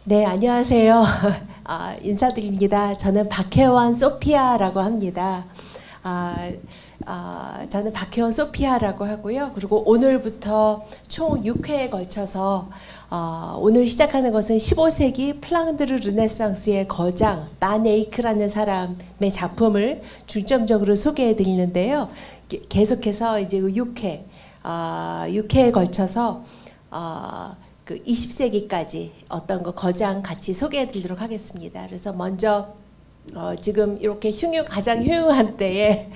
네, 안녕하세요. 인사드립니다. 저는 박혜원 소피아라고 합니다. 저는 박혜원 소피아라고 하고요. 그리고 오늘부터 총 6회에 걸쳐서 오늘 시작하는 것은 15세기 플랑드르 르네상스의 거장 만 에이크라는 사람의 작품을 중점적으로 소개해 드리는데요. 계속해서 이제 6회에 걸쳐서 그 20세기까지 어떤 거 거장 같이 소개해 드리도록 하겠습니다. 그래서 먼저 지금 이렇게 가장 흉흉한 때에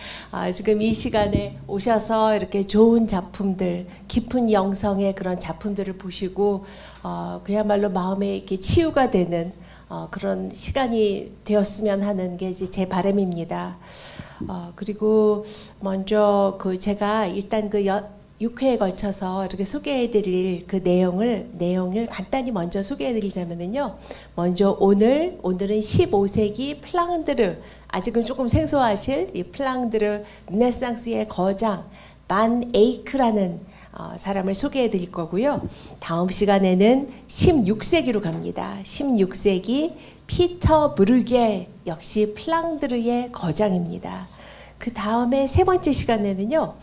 지금 이 시간에 오셔서 이렇게 좋은 작품들, 깊은 영성의 그런 작품들을 보시고 그야말로 마음에 이렇게 치유가 되는 그런 시간이 되었으면 하는 게 이제 제 바람입니다. 그리고 먼저 제가 일단 6회에 걸쳐서 이렇게 소개해드릴 그 내용을 간단히 먼저 소개해드리자면요. 먼저 오늘은 15세기 플랑드르, 아직은 조금 생소하실 이 플랑드르 르네상스의 거장 만 에이크라는 사람을 소개해드릴 거고요. 다음 시간에는 16세기로 갑니다. 16세기 피터 브루겔, 역시 플랑드르의 거장입니다. 그 다음에 세 번째 시간에는요,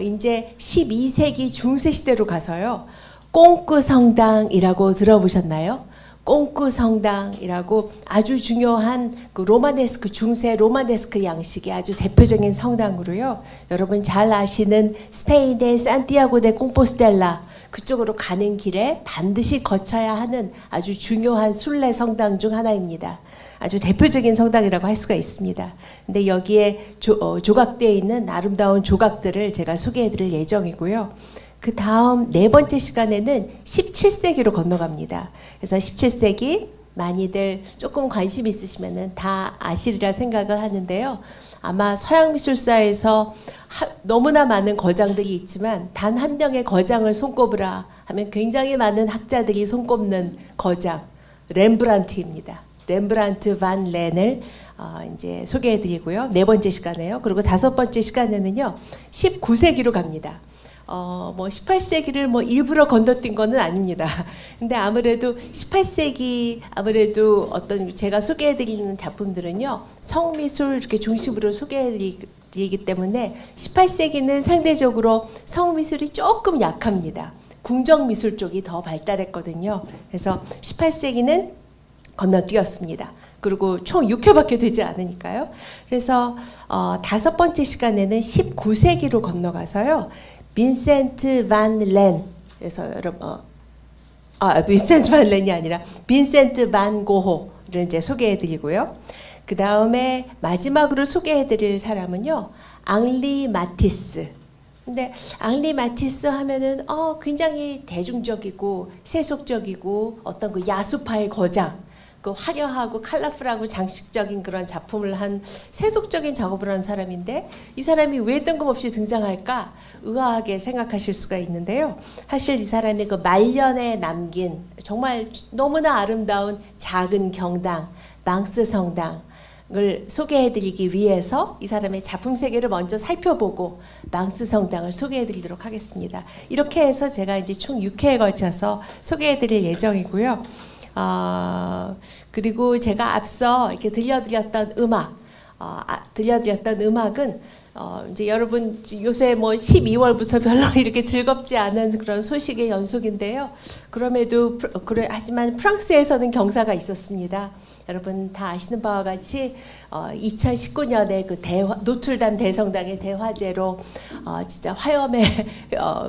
이제 12세기 중세 시대로 가서요, 꽁꾸 성당이라고 들어보셨나요? 꽁꾸 성당이라고 아주 중요한 그 중세 로마네스크 양식의 아주 대표적인 성당으로요, 여러분 잘 아시는 스페인의 산티아고 데 콩포스텔라 그쪽으로 가는 길에 반드시 거쳐야 하는 아주 중요한 순례 성당 중 하나입니다. 아주 대표적인 성당이라고 할 수가 있습니다. 근데 여기에 조각되어 있는 아름다운 조각들을 제가 소개해 드릴 예정이고요. 그 다음 네 번째 시간에는 17세기로 건너갑니다. 그래서 17세기 많이들 조금 관심 있으시면은 다 아시리라 생각을 하는데요. 아마 서양미술사에서 너무나 많은 거장들이 있지만 단 한 명의 거장을 손꼽으라 하면 굉장히 많은 학자들이 손꼽는 거장, 렘브란트입니다. 렘브란트 반 렌을 이제 소개해 드리고요. 네 번째 시간에요. 그리고 다섯 번째 시간에는요, 19세기로 갑니다. 뭐 18세기를 뭐 일부러 건너뛴 거는 아닙니다. 근데 아무래도 18세기 아무래도 어떤 제가 소개해드리는 작품들은요, 성미술 이렇게 중심으로 소개해드리기 때문에 18세기는 상대적으로 성미술이 조금 약합니다. 궁정미술 쪽이 더 발달했거든요. 그래서 18세기는 건너뛰었습니다. 그리고 총 6회밖에 되지 않으니까요. 그래서 5번째 시간에는 19세기로 건너가서요. 빈센트 반 렌, 그래서 여러분 빈센트 반 렌이 아니라 빈센트 반 고호를 이제 소개해드리고요. 그 다음에 마지막으로 소개해드릴 사람은요, 앙리 마티스. 근데 앙리 마티스 하면은 굉장히 대중적이고 세속적이고 어떤 그 야수파의 거장, 그 화려하고 컬러풀하고 장식적인 그런 작품을 한 세속적인 작업을 한 사람인데, 이 사람이 왜 뜬금없이 등장할까 의아하게 생각하실 수가 있는데요. 사실 이 사람이 그 말년에 남긴 정말 너무나 아름다운 작은 경당, 망스 성당을 소개해드리기 위해서 이 사람의 작품 세계를 먼저 살펴보고 망스 성당을 소개해드리도록 하겠습니다. 이렇게 해서 제가 이제 총 6회에 걸쳐서 소개해드릴 예정이고요. 그리고 제가 앞서 이렇게 들려드렸던 음악은 이제 여러분 요새 뭐 12월부터 별로 이렇게 즐겁지 않은 그런 소식의 연속인데요. 그럼에도 하지만 프랑스에서는 경사가 있었습니다. 여러분 다 아시는 바와 같이 2019년에 그 노틀담 대성당의 대화재로 진짜 화염에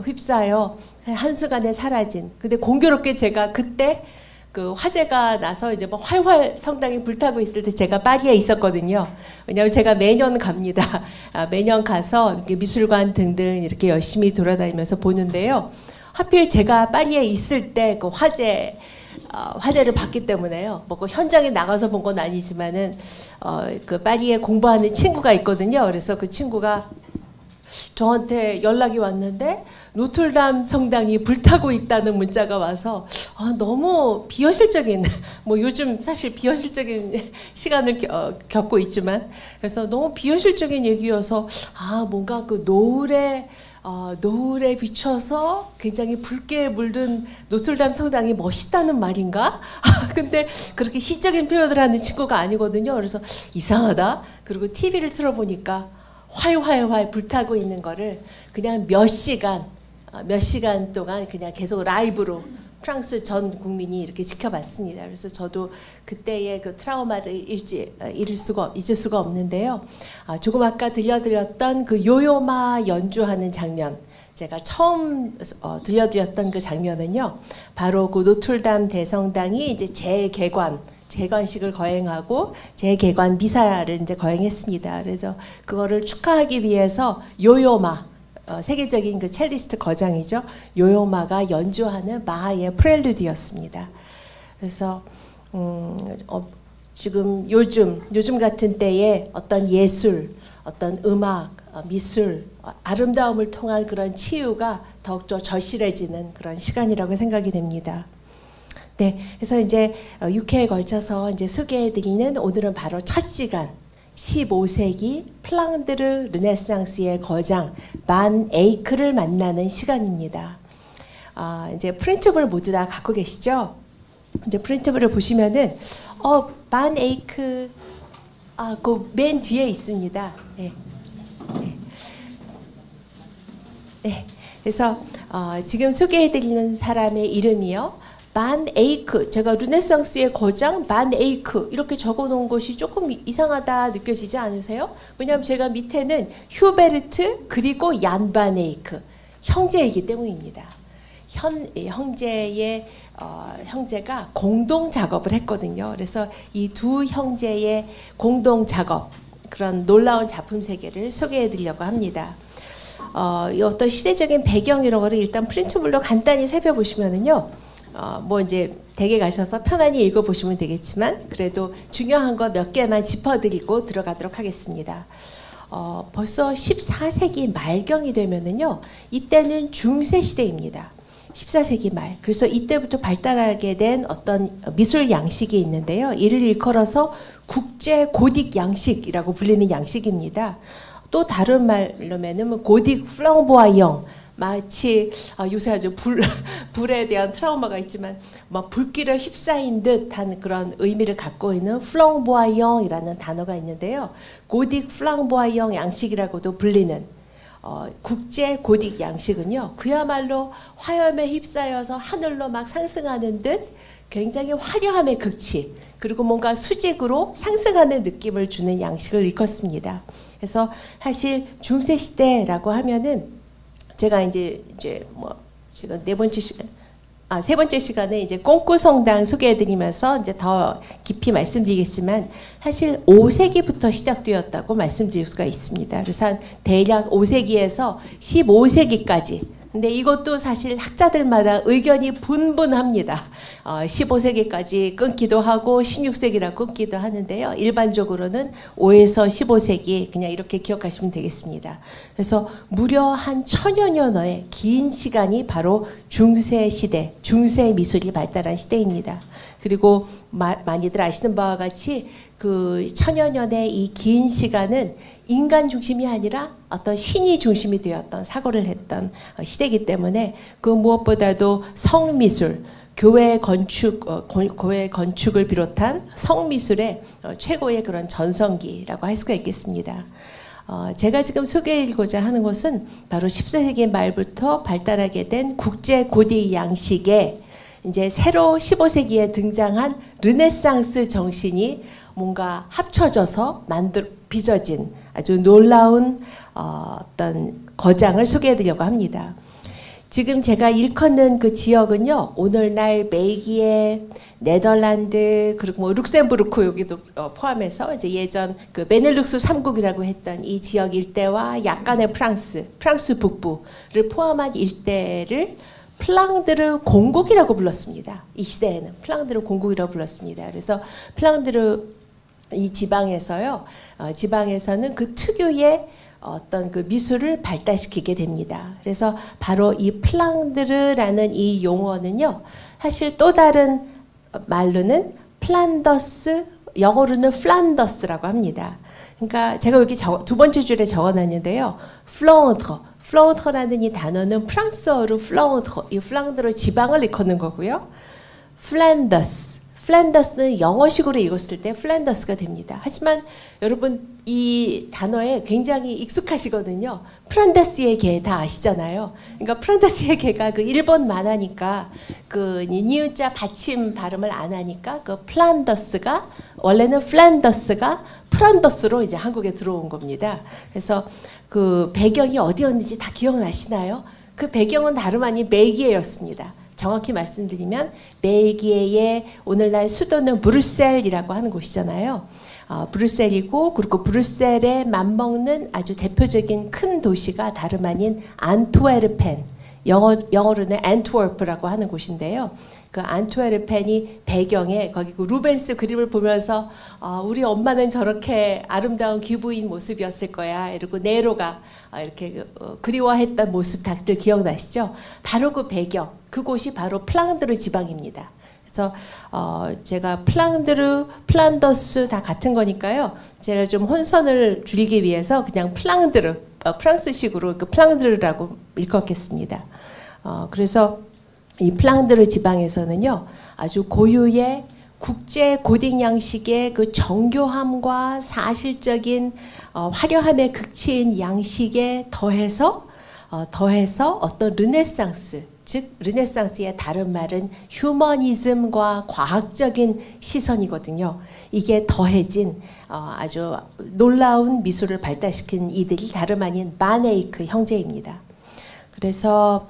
휩싸여 한순간에 사라진. 근데 공교롭게 제가 그때 그 화재가 나서 이제 뭐 활활 성당이 불타고 있을 때 제가 파리에 있었거든요. 왜냐하면 제가 매년 갑니다. 매년 가서 이렇게 미술관 등등 이렇게 열심히 돌아다니면서 보는데요. 하필 제가 파리에 있을 때 그 화재를 봤기 때문에요. 뭐 그 현장에 나가서 본 건 아니지만은 그 파리에 공부하는 친구가 있거든요. 그래서 그 친구가 저한테 연락이 왔는데 노틀담 성당이 불타고 있다는 문자가 와서 너무 비현실적인, 뭐 요즘 사실 비현실적인 시간을 겪고 있지만, 그래서 너무 비현실적인 얘기여서 뭔가 그 노을에 비춰서 굉장히 붉게 물든 노틀담 성당이 멋있다는 말인가? 근데 그렇게 시적인 표현을 하는 친구가 아니거든요. 그래서 이상하다. 그리고 TV를 틀어보니까 활활활 불타고 있는 거를 그냥 몇 시간 동안 그냥 계속 라이브로 프랑스 전 국민이 이렇게 지켜봤습니다. 그래서 저도 그때의 그 트라우마를 잊을 수가 없는데요. 조금 아까 들려드렸던 그 요요마 연주하는 장면, 제가 처음 들려드렸던 그 장면은요, 바로 그 노틀담 대성당이 이제 재관식을 거행하고 재개관 미사를 이제 거행했습니다. 그래서 그거를 축하하기 위해서 요요마, 세계적인 그 첼리스트 거장이죠. 요요마가 연주하는 마하의 프렐루드였습니다. 그래서 지금 요즘 같은 때에 어떤 예술, 어떤 음악, 미술, 아름다움을 통한 그런 치유가 더욱더 절실해지는 그런 시간이라고 생각이 됩니다. 네, 그래서 이제 6회에 걸쳐서 이제 소개해드리는 오늘은 바로 첫 시간, 15세기 플랑드르 르네상스의 거장 반 에이크를 만나는 시간입니다. 이제 프린트물 모두 다 갖고 계시죠? 이제 프린트물을 보시면은 반 에이크 그 맨 뒤에 있습니다. 네. 네. 네. 그래서 지금 소개해드리는 사람의 이름이요. 반 에이크, 제가 르네상스의 거장 반 에이크 이렇게 적어놓은 것이 조금 이상하다 느껴지지 않으세요? 왜냐하면 제가 밑에는 휴베르트 그리고 얀 반 에이크 형제이기 때문입니다. 형제가 공동 작업을 했거든요. 그래서 이 두 형제의 공동 작업, 그런 놀라운 작품 세계를 소개해드리려고 합니다. 이 어떤 시대적인 배경 이런 거를 일단 프린트물로 간단히 살펴보시면은요. 뭐 이제 댁에 가셔서 편안히 읽어보시면 되겠지만 그래도 중요한 거 몇 개만 짚어드리고 들어가도록 하겠습니다. 벌써 14세기 말경이 되면은요, 이때는 중세 시대입니다. 14세기 말. 그래서 이때부터 발달하게 된 어떤 미술 양식이 있는데요. 이를 일컬어서 국제 고딕 양식이라고 불리는 양식입니다. 또 다른 말로면은 고딕 플랑보아영, 마치 요새 아주 불에 대한 트라우마가 있지만 막 불길에 휩싸인 듯한 그런 의미를 갖고 있는 플랑보아영이라는 단어가 있는데요. 고딕 플랑보아영 양식이라고도 불리는 국제 고딕 양식은요. 그야말로 화염에 휩싸여서 하늘로 막 상승하는 듯 굉장히 화려함의 극치 그리고 뭔가 수직으로 상승하는 느낌을 주는 양식을 일컫습니다. 그래서 사실 중세 시대라고 하면은 제가 이제 뭐 제가 세 번째 시간에 이제 꽁꾸성당 소개해드리면서 이제 더 깊이 말씀드리겠지만 사실 5세기부터 시작되었다고 말씀드릴 수가 있습니다. 그래서 한 대략 5세기에서 15세기까지. 근데 이것도 사실 학자들마다 의견이 분분합니다. 15세기까지 끊기도 하고 16세기라 끊기도 하는데요. 일반적으로는 5에서 15세기 그냥 이렇게 기억하시면 되겠습니다. 그래서 무려 한 1000여 년의 긴 시간이 바로 중세 시대, 중세 미술이 발달한 시대입니다. 그리고 많이들 아시는 바와 같이 그 1000여 년의 이 긴 시간은 인간 중심이 아니라 어떤 신이 중심이 되었던 사고를 했던 시대이기 때문에 그 무엇보다도 성미술, 교회 건축을 비롯한 성미술의 최고의 그런 전성기라고 할 수가 있겠습니다. 제가 지금 소개해드리고자 하는 것은 바로 14세기 말부터 발달하게 된 국제 고딕 양식의 이제 새로 15세기에 등장한 르네상스 정신이 뭔가 합쳐져서 빚어진 아주 놀라운 어떤 거장을 소개해드리려고 합니다. 지금 제가 일컫는 그 지역은요, 오늘날 벨기에, 네덜란드, 그리고 뭐 룩셈부르크 여기도 포함해서 이제 예전 그 베넬룩스 3국이라고 했던 이 지역 일대와 약간의 프랑스 북부를 포함한 일대를 플랑드르 공국이라고 불렀습니다. 이 시대에는 플랑드르 공국이라고 불렀습니다. 그래서 플랑드르 이 지방에서요, 지방에서는 그 특유의 어떤 그 미술을 발달시키게 됩니다. 그래서 바로 이 플랑드르라는 이 용어는요, 사실 또 다른 말로는 플란더스, 영어로는 플란더스라고 합니다. 그러니까 제가 여기 두 번째 줄에 적어놨는데요, 플랑드라는 이 단어는 프랑스어로 이 플랑드르 지방을 일컫는 거고요. 플란더스는 영어식으로 읽었을 때 플란더스가 됩니다. 하지만 여러분 이 단어에 굉장히 익숙하시거든요. 프란다스의 개 다 아시잖아요. 그러니까 프란다스의 개가 그 일본 만화니까 그 니은자 받침 발음을 안 하니까 그 플란더스가 원래는 플란더스가 프란더스로 이제 한국에 들어온 겁니다. 그래서 그 배경이 어디였는지 다 기억나시나요? 그 배경은 다름 아닌 벨기에였습니다. 정확히 말씀드리면 벨기에의 오늘날 수도는 브뤼셀이라고 하는 곳이잖아요. 브뤼셀이고 그리고 브뤼셀에 맞먹는 아주 대표적인 큰 도시가 다름 아닌 안트웨르펜, 영어로는 안트워프라고 하는 곳인데요. 그 안트웨르펜이 배경에 거기 그 루벤스 그림을 보면서 우리 엄마는 저렇게 아름다운 귀부인 모습이었을 거야. 이러고 네로가 이렇게 그리워했던 모습 다들 기억나시죠? 바로 그 배경, 그곳이 바로 플랑드르 지방입니다. 그래서 제가 플란더스 다 같은 거니까요. 제가 좀 혼선을 줄이기 위해서 그냥 플랑드르, 프랑스식으로 그 플랑드르라고 일컫겠습니다. 그래서 이 플랑드르 지방에서는요, 아주 고유의 국제 고딕 양식의 그 정교함과 사실적인 화려함의 극치인 양식에 더해서 어떤 르네상스, 즉 르네상스의 다른 말은 휴머니즘과 과학적인 시선이거든요. 이게 더해진 아주 놀라운 미술을 발달시킨 이들이 다름 아닌 마네이크 형제입니다. 그래서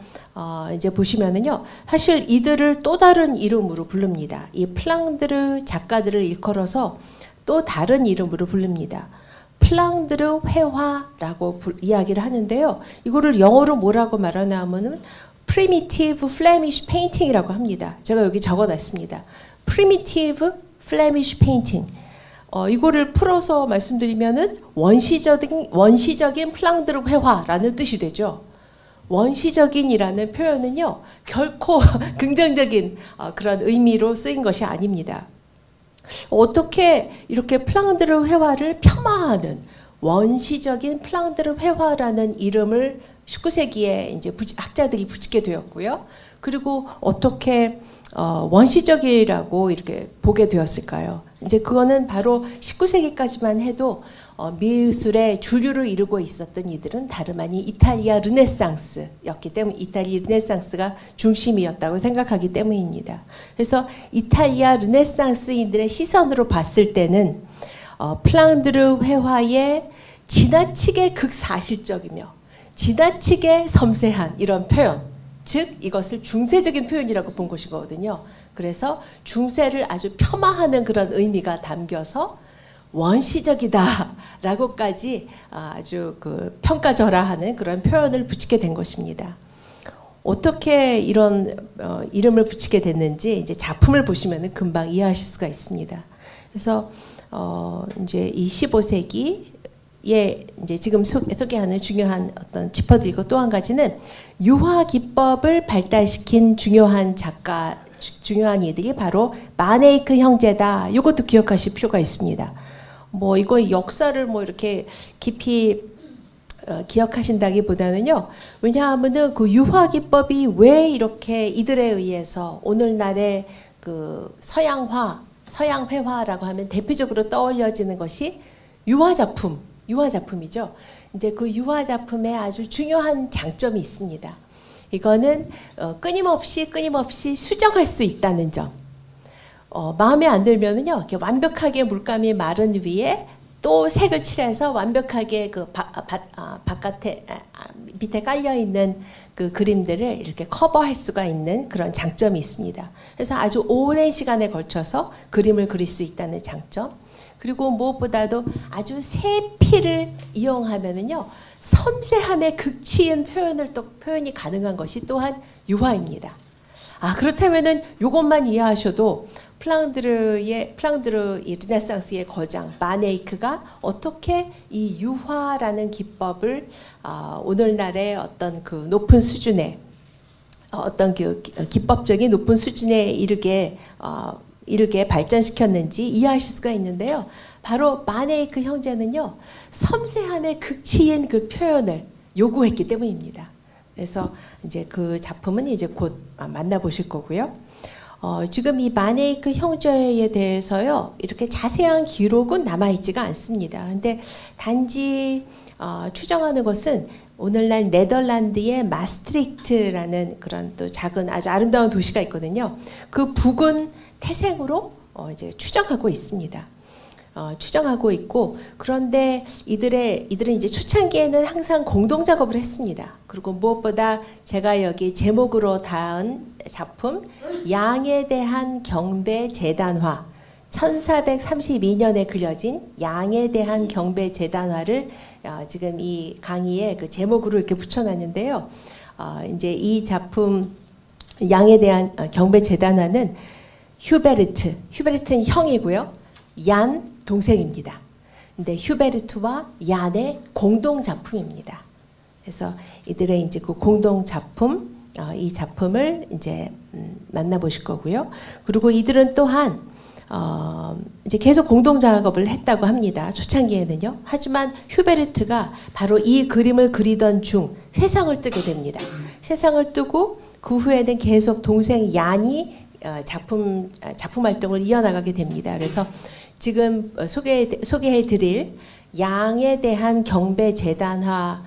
이제 보시면은요, 사실 이들을 또 다른 이름으로 부릅니다. 이 플랑드르 작가들을 일컬어서 또 다른 이름으로 부릅니다. 플랑드르 회화라고 이야기를 하는데요. 이거를 영어로 뭐라고 말하나 하면은 Primitive Flemish Painting이라고 합니다. 제가 여기 적어놨습니다. Primitive Flemish Painting. 이거를 풀어서 말씀드리면은 원시적인 플랑드르 회화라는 뜻이 되죠. 원시적인이라는 표현은요, 결코 긍정적인 그런 의미로 쓰인 것이 아닙니다. 어떻게 이렇게 플랑드르 회화를 폄하하는 원시적인 플랑드르 회화라는 이름을 19세기에 이제 학자들이 붙이게 되었고요. 그리고 어떻게 원시적이라고 이렇게 보게 되었을까요? 이제 그거는 바로 19세기까지만 해도 미술의 주류를 이루고 있었던 이들은 다름 아닌 이탈리아 르네상스였기 때문에 이탈리아 르네상스가 중심이었다고 생각하기 때문입니다. 그래서 이탈리아 르네상스인들의 시선으로 봤을 때는 플랑드르 회화의 지나치게 극사실적이며 지나치게 섬세한 이런 표현, 즉 이것을 중세적인 표현이라고 본 것이거든요. 그래서 중세를 아주 폄하하는 그런 의미가 담겨서 원시적이다라고까지 아주 그 평가절하하는 그런 표현을 붙이게 된 것입니다. 어떻게 이런 이름을 붙이게 됐는지 이제 작품을 보시면 금방 이해하실 수가 있습니다. 그래서 이제 이 15세기에 이제 지금 소개하는 중요한 어떤 짚어드리고 또 한 가지는 유화 기법을 발달시킨 중요한 작가, 중요한 이들이 바로 마네이크 형제다. 이것도 기억하실 필요가 있습니다. 뭐 이거 역사를 뭐 이렇게 깊이 기억하신다기보다는요. 왜냐하면은 그 유화 기법이 왜 이렇게 이들에 의해서 오늘날의 그 서양 회화라고 하면 대표적으로 떠올려지는 것이 유화 작품이죠. 이제 그 유화 작품에 아주 중요한 장점이 있습니다. 이거는 끊임없이 수정할 수 있다는 점. 마음에 안 들면은요, 이렇게 완벽하게 물감이 마른 위에 또 색을 칠해서 완벽하게 그 바깥에 밑에 깔려 있는 그 그림들을 이렇게 커버할 수가 있는 그런 장점이 있습니다. 그래서 아주 오랜 시간에 걸쳐서 그림을 그릴 수 있다는 장점. 그리고 무엇보다도 아주 세피를 이용하면은요, 섬세함의 극치인 표현이 가능한 것이 또한 유화입니다. 그렇다면은 이것만 이해하셔도 플랑드르 르네상스의 거장 마네이크가 어떻게 이 유화라는 기법을 오늘날의 어떤 그 높은 수준의 어떤 그 기법적인 높은 수준에 이르게 발전시켰는지 이해하실 수가 있는데요. 바로 마네이크 형제는요, 섬세함의 극치인 그 표현을 요구했기 때문입니다. 그래서 이제 그 작품은 이제 곧 만나보실 거고요. 지금 이 마네이크 형제에 대해서요, 이렇게 자세한 기록은 남아있지가 않습니다. 근데 단지 추정하는 것은 오늘날 네덜란드의 마스트리히트라는 그런 또 작은 아주 아름다운 도시가 있거든요. 그 부근 태생으로 이제 추정하고 있습니다. 추정하고 있고, 그런데 이들은 이제 초창기에는 항상 공동 작업을 했습니다. 그리고 무엇보다 제가 여기 제목으로 다은 작품 양에 대한 경배 재단화, 1432년에 그려진 양에 대한 경배 재단화를 지금 이 강의에 그 제목으로 이렇게 붙여놨는데요. 이제 이 작품 양에 대한 경배 재단화는 휴베르트는 형이고요. 얀 동생입니다. 근데 휴베르트와 얀의 공동 작품입니다. 그래서 이들의 이제 그 공동 작품, 이 작품을 이제 만나보실 거고요. 그리고 이들은 또한 이제 계속 공동 작업을 했다고 합니다. 초창기에는요. 하지만 휴베르트가 바로 이 그림을 그리던 중 세상을 뜨게 됩니다. 세상을 뜨고 그 후에는 계속 동생 얀이 작품 활동을 이어나가게 됩니다. 그래서 지금 소개해드릴 양에 대한 경배 재단화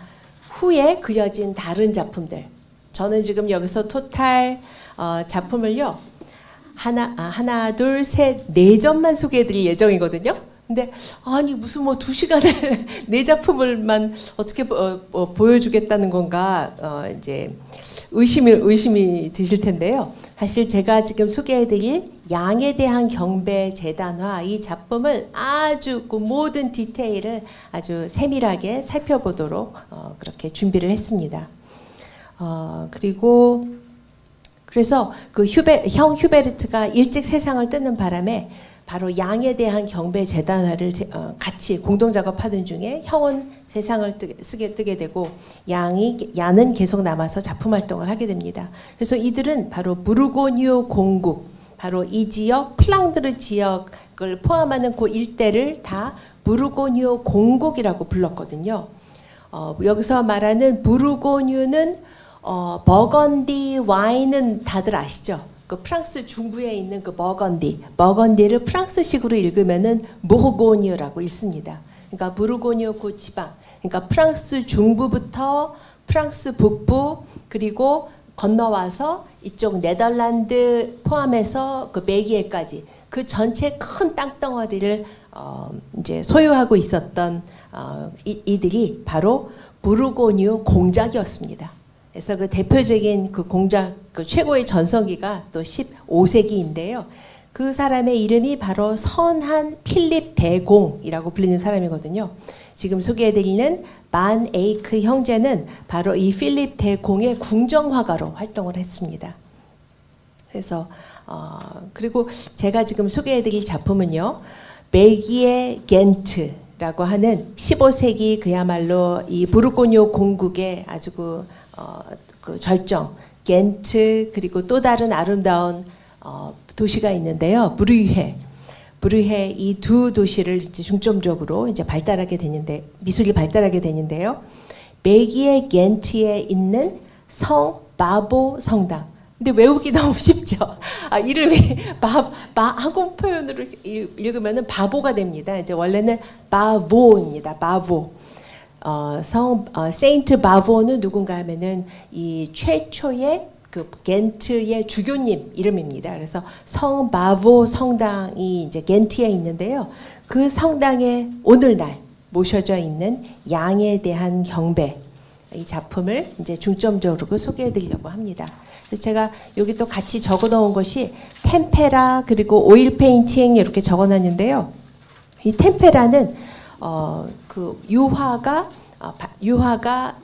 후에 그려진 다른 작품들, 저는 지금 여기서 토탈 작품을요 하나 둘 셋 네 점만 소개해드릴 예정이거든요. 근데 아니 무슨 뭐 2시간을 네 작품을만 어떻게 보여주겠다는 건가 이제 의심이 드실 텐데요. 사실 제가 지금 소개해드릴 양에 대한 경배 재단화, 이 작품을 아주 그 모든 디테일을 아주 세밀하게 살펴보도록 그렇게 준비를 했습니다. 그래서 그 형 휴베르트가 일찍 세상을 뜨는 바람에 바로 양에 대한 경배 재단화를 같이 공동 작업하던 중에 형은 세상을 뜨게 되고 얀은 계속 남아서 작품 활동을 하게 됩니다. 그래서 이들은 바로 부르고뉴 공국, 바로 이 지역 플랑드르 지역을 포함하는 그 일대를 다 부르고뉴 공국이라고 불렀거든요. 여기서 말하는 부르고뉴는 버건디 와인은 다들 아시죠? 그 프랑스 중부에 있는 그 버건디를 프랑스식으로 읽으면은 무르고뉴라고 읽습니다. 그러니까 부르고뉴 그 지방, 그러니까 프랑스 중부부터 프랑스 북부 그리고 건너와서 이쪽 네덜란드 포함해서 그 벨기에까지 그 전체 큰 땅덩어리를 이제 소유하고 있었던 이들이 바로 부르고뉴 공작이었습니다. 그래서 그 대표적인 그 공작 그 최고의 전성기가 또 15세기인데요. 그 사람의 이름이 바로 선한 필립 대공이라고 불리는 사람이거든요. 지금 소개해드리는 만 에이크 형제는 바로 이 필립 대공의 궁정화가로 활동을 했습니다. 그래서 그리고 제가 지금 소개해드릴 작품은요, 벨기에 겐트라고 하는 15세기 그야말로 이 부르고뉴 공국의 아주 그 절정, 겐트 그리고 또 다른 아름다운 도시가 있는데요, 브류헤 이 두 도시를 이제 중점적으로 이제 발달하게 되는데 미술이 발달하게 되는데요. 벨기에 겐트에 있는 성 바보 성당. 근데 외우기 너무 쉽죠. 이름이 한국 표현으로 읽으면은 바보가 됩니다. 이제 원래는 바보입니다. 바보. 세인트 바보는 누군가 하면은 이 최초의 그 겐트의 주교님 이름입니다. 그래서 성 바보 성당이 이제 겐트에 있는데요. 그 성당에 오늘날 모셔져 있는 양에 대한 경배, 이 작품을 이제 중점적으로 소개해 드리려고 합니다. 그래서 제가 여기 또 같이 적어 놓은 것이 템페라 그리고 오일 페인팅 이렇게 적어 놨는데요. 이 템페라는 그 유화가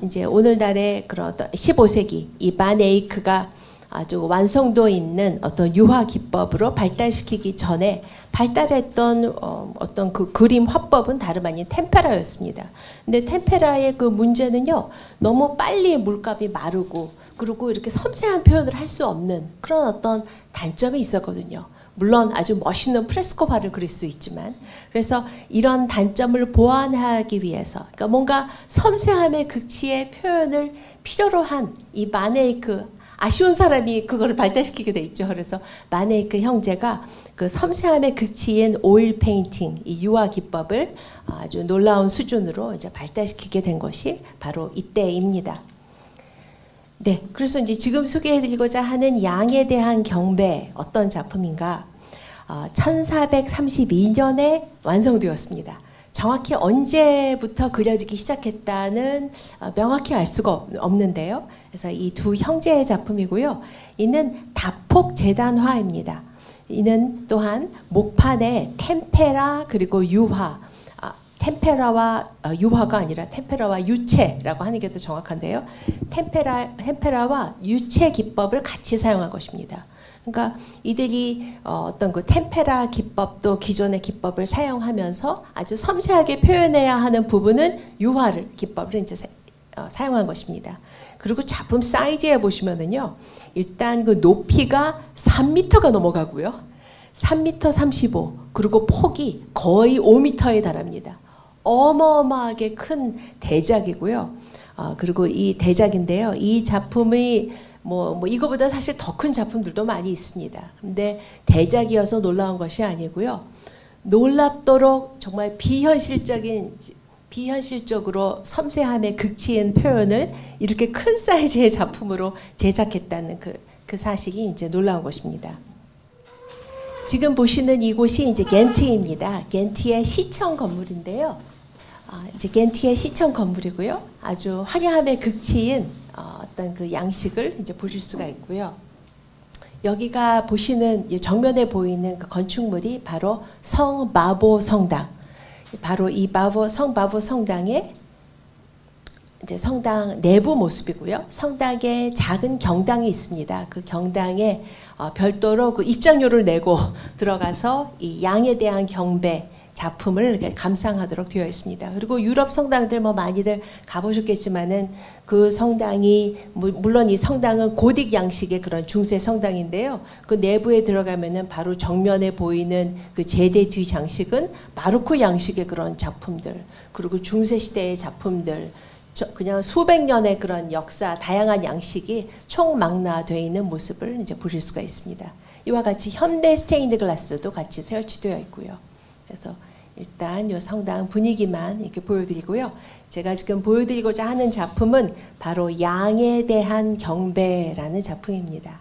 이제 오늘날의 그런 15세기 이 만 에이크가 아주 완성도 있는 어떤 유화 기법으로 발달시키기 전에 발달했던 어떤 그 그림 화법은 다름 아닌 템페라였습니다. 근데 템페라의 그 문제는요, 너무 빨리 물감이 마르고 그리고 이렇게 섬세한 표현을 할 수 없는 그런 어떤 단점이 있었거든요. 물론 아주 멋있는 프레스코화를 그릴 수 있지만, 그래서 이런 단점을 보완하기 위해서, 그러니까 뭔가 섬세함의 극치의 표현을 필요로 한 이 마네이크, 아쉬운 사람이 그거를 발달시키게 돼 있죠. 그래서 마네이크 형제가 그 섬세함의 극치인 오일 페인팅, 이 유화 기법을 아주 놀라운 수준으로 이제 발달시키게 된 것이 바로 이때입니다. 네, 그래서 이제 지금 소개해드리고자 하는 양에 대한 경배, 어떤 작품인가? 1432년에 완성되었습니다. 정확히 언제부터 그려지기 시작했다는 명확히 알 수가 없는데요. 그래서 이 두 형제의 작품이고요. 이는 다폭재단화입니다. 이는 또한 목판에 템페라 그리고 유화, 템페라와 유화가 아니라 템페라와 유체라고 하는 게 더 정확한데요. 템페라와 유체 기법을 같이 사용한 것입니다. 그러니까 이들이 어떤 그 템페라 기법도 기존의 기법을 사용하면서 아주 섬세하게 표현해야 하는 부분은 유화를 기법을 이제 사용한 것입니다. 그리고 작품 사이즈에 보시면은요, 일단 그 높이가 3m가 넘어가고요, 3m 35, 그리고 폭이 거의 5m에 달합니다. 어마어마하게 큰 대작이고요. 그리고 이 대작인데요, 이 작품이 뭐 이거보다 사실 더 큰 작품들도 많이 있습니다. 근데 대작이어서 놀라운 것이 아니고요, 놀랍도록 정말 비현실적으로 섬세함의 극치인 표현을 이렇게 큰 사이즈의 작품으로 제작했다는 그 사실이 이제 놀라운 것입니다. 지금 보시는 이곳이 이제 겐트입니다. 겐트의 시청 건물인데요. 이제 겐트의 시청 건물이고요. 아주 화려함의 극치인 어떤 그 양식을 이제 보실 수가 있고요. 여기가 보시는 정면에 보이는 그 건축물이 바로 성 바보 성당. 바로 이 성 바보 성당의 이제 성당 내부 모습이고요. 성당에 작은 경당이 있습니다. 그 경당에 별도로 그 입장료를 내고 들어가서 이 양에 대한 경배 작품을 감상하도록 되어 있습니다. 그리고 유럽 성당들 뭐 많이들 가보셨겠지만은 그 성당이 물론 이 성당은 고딕 양식의 그런 중세 성당인데요. 그 내부에 들어가면은 바로 정면에 보이는 그 제대 뒤 장식은 바로크 양식의 그런 작품들, 그리고 중세 시대의 작품들, 그냥 수백 년의 그런 역사, 다양한 양식이 총망라되어 있는 모습을 이제 보실 수가 있습니다. 이와 같이 현대 스테인드 글라스도 같이 설치되어 있고요. 그래서 일단 이 성당 분위기만 이렇게 보여드리고요. 제가 지금 보여드리고자 하는 작품은 바로 양에 대한 경배라는 작품입니다.